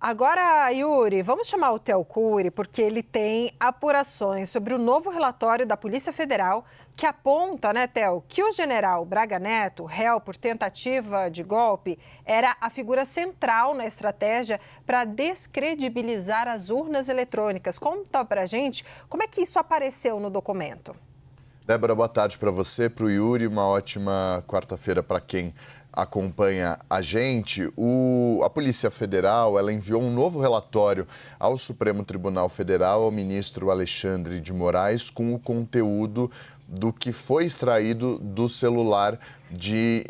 Agora, Yuri, vamos chamar o Theo Cury porque ele tem apurações sobre o novo relatório da Polícia Federal que aponta, né, Theo, que o general Braga Neto, réu por tentativa de golpe, era a figura central na estratégia para descredibilizar as urnas eletrônicas. Conta pra gente como é que isso apareceu no documento. Débora, boa tarde para você, para o Yuri, uma ótima quarta-feira para quem acompanha a gente. A Polícia Federal ela enviou um novo relatório ao Supremo Tribunal Federal, ao ministro Alexandre de Moraes, com o conteúdo do que foi extraído do celular de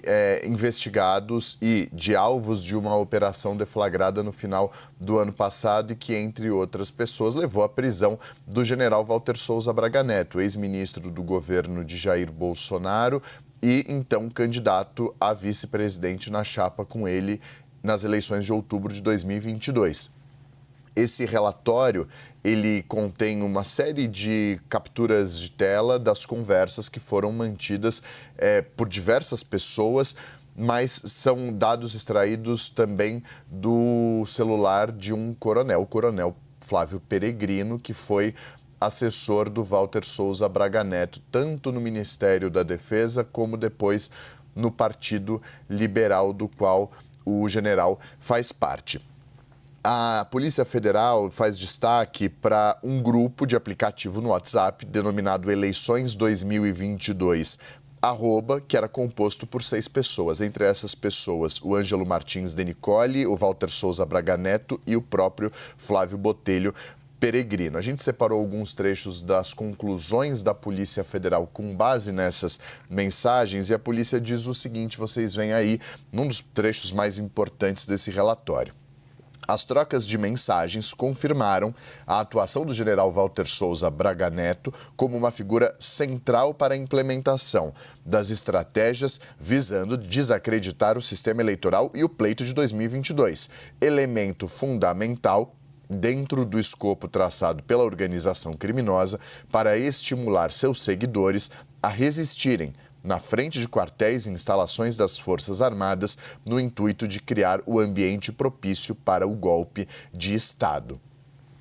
investigados e de alvos de uma operação deflagrada no final do ano passado e que, entre outras pessoas, levou à prisão do general Walter Souza Braga Neto, ex-ministro do governo de Jair Bolsonaro e, então, candidato a vice-presidente na chapa com ele nas eleições de outubro de 2022. Esse relatório, ele contém uma série de capturas de tela das conversas que foram mantidas por diversas pessoas, mas são dados extraídos também do celular de um coronel, o coronel Flávio Peregrino, que foi assessor do Walter Souza Braga Neto, tanto no Ministério da Defesa como depois no Partido Liberal, do qual o general faz parte. A Polícia Federal faz destaque para um grupo de aplicativo no WhatsApp denominado Eleições 2022, que era composto por 6 pessoas. Entre essas pessoas, o Ângelo Martins de Nicoli, o Walter Souza Braga Neto e o próprio Flávio Botelho Peregrino. A gente separou alguns trechos das conclusões da Polícia Federal com base nessas mensagens e a polícia diz o seguinte, vocês veem aí, num dos trechos mais importantes desse relatório. As trocas de mensagens confirmaram a atuação do general Walter Souza Braga Neto como uma figura central para a implementação das estratégias visando desacreditar o sistema eleitoral e o pleito de 2022, elemento fundamental dentro do escopo traçado pela organização criminosa para estimular seus seguidores a resistirem na frente de quartéis e instalações das Forças Armadas, no intuito de criar o ambiente propício para o golpe de Estado.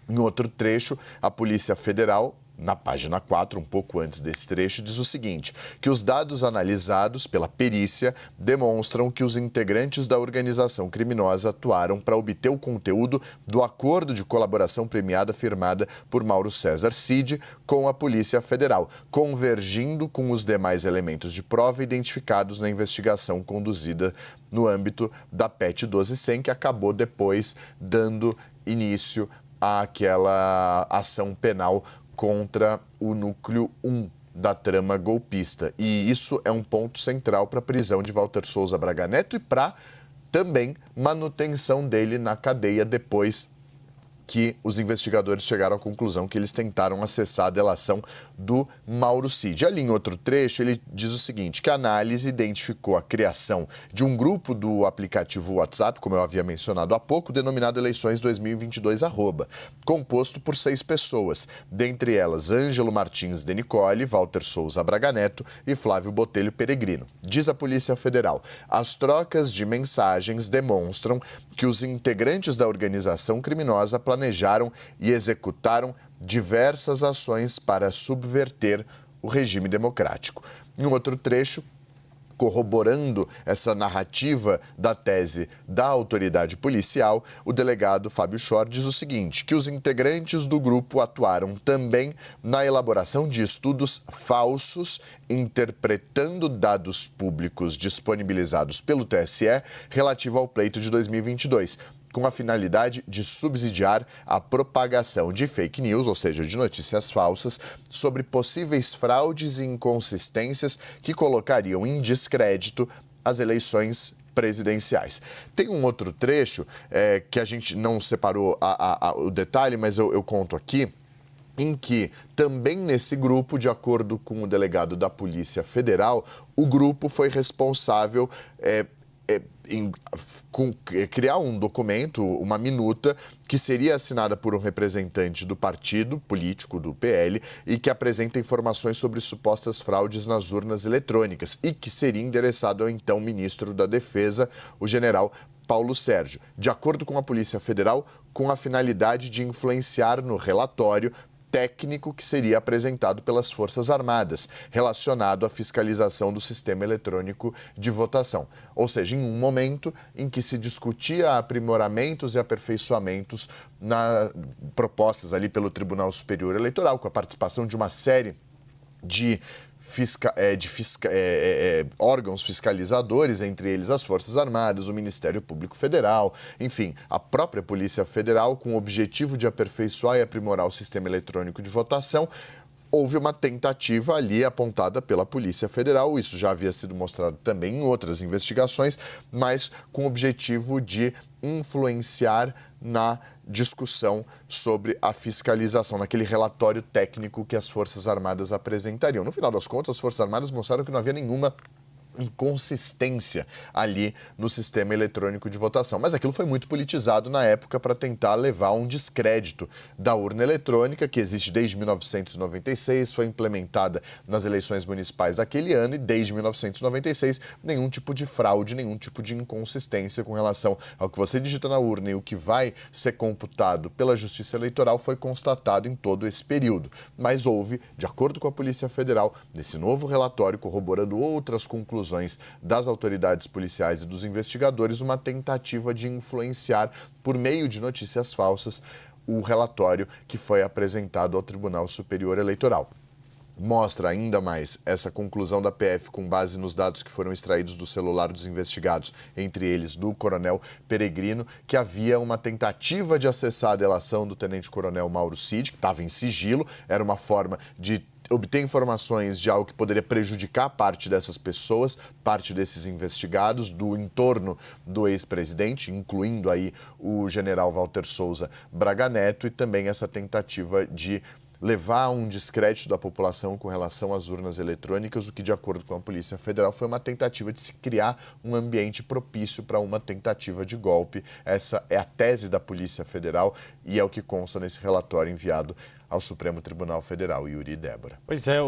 Em outro trecho, a Polícia Federal, na página 4, um pouco antes desse trecho, diz o seguinte, que os dados analisados pela perícia demonstram que os integrantes da organização criminosa atuaram para obter o conteúdo do acordo de colaboração premiada firmada por Mauro César Cid com a Polícia Federal, convergindo com os demais elementos de prova identificados na investigação conduzida no âmbito da PET 1200, que acabou depois dando início àquela ação penal contra o núcleo 1 da trama golpista. E isso é um ponto central para a prisão de Walter Souza Braga Neto e para também manutenção dele na cadeia depois que os investigadores chegaram à conclusão que eles tentaram acessar a delação do Mauro Cid. Ali em outro trecho, ele diz o seguinte, que a análise identificou a criação de um grupo do aplicativo WhatsApp, como eu havia mencionado há pouco, denominado Eleições 2022 @, composto por 6 pessoas, dentre elas Ângelo Martins de Nicoli, Walter Souza Braga Neto e Flávio Botelho Peregrino. Diz a Polícia Federal, as trocas de mensagens demonstram que os integrantes da organização criminosa planejaram e executaram diversas ações para subverter o regime democrático. Em outro trecho, corroborando essa narrativa da tese da autoridade policial, o delegado Fábio Schor diz o seguinte, que os integrantes do grupo atuaram também na elaboração de estudos falsos, interpretando dados públicos disponibilizados pelo TSE relativo ao pleito de 2022, com a finalidade de subsidiar a propagação de fake news, ou seja, de notícias falsas, sobre possíveis fraudes e inconsistências que colocariam em descrédito as eleições presidenciais. Tem um outro trecho que a gente não separou o detalhe, mas eu conto aqui, em que também nesse grupo, de acordo com o delegado da Polícia Federal, o grupo foi responsável criar um documento, uma minuta, que seria assinada por um representante do partido político, do PL, e que apresenta informações sobre supostas fraudes nas urnas eletrônicas e que seria endereçado ao então ministro da Defesa, o general Paulo Sérgio. De acordo com a Polícia Federal, com a finalidade de influenciar no relatório técnico que seria apresentado pelas Forças Armadas, relacionado à fiscalização do sistema eletrônico de votação. Ou seja, em um momento em que se discutia aprimoramentos e aperfeiçoamentos propostas ali pelo Tribunal Superior Eleitoral, com a participação de uma série de órgãos fiscalizadores, entre eles as Forças Armadas, o Ministério Público Federal, enfim, a própria Polícia Federal, com o objetivo de aperfeiçoar e aprimorar o sistema eletrônico de votação. Houve uma tentativa ali apontada pela Polícia Federal, isso já havia sido mostrado também em outras investigações, mas com o objetivo de influenciar na discussão sobre a fiscalização, naquele relatório técnico que as Forças Armadas apresentariam. No final das contas, as Forças Armadas mostraram que não havia nenhuma inconsistência ali no sistema eletrônico de votação. Mas aquilo foi muito politizado na época para tentar levar um descrédito da urna eletrônica, que existe desde 1996, foi implementada nas eleições municipais daquele ano e desde 1996 nenhum tipo de fraude, nenhum tipo de inconsistência com relação ao que você digita na urna e o que vai ser computado pela Justiça Eleitoral foi constatado em todo esse período. Mas houve, de acordo com a Polícia Federal, nesse novo relatório, corroborando outras conclusões das autoridades policiais e dos investigadores, uma tentativa de influenciar, por meio de notícias falsas, o relatório que foi apresentado ao Tribunal Superior Eleitoral. Mostra ainda mais essa conclusão da PF com base nos dados que foram extraídos do celular dos investigados, entre eles do coronel Peregrino, que havia uma tentativa de acessar a delação do tenente-coronel Mauro Cid, que estava em sigilo, era uma forma de obter informações de algo que poderia prejudicar parte dessas pessoas, parte desses investigados, do entorno do ex-presidente, incluindo aí o general Walter Souza Braga Neto, e também essa tentativa de levar um descrédito da população com relação às urnas eletrônicas, o que, de acordo com a Polícia Federal, foi uma tentativa de se criar um ambiente propício para uma tentativa de golpe. Essa é a tese da Polícia Federal e é o que consta nesse relatório enviado ao Supremo Tribunal Federal. Yuri e Débora. Pois é,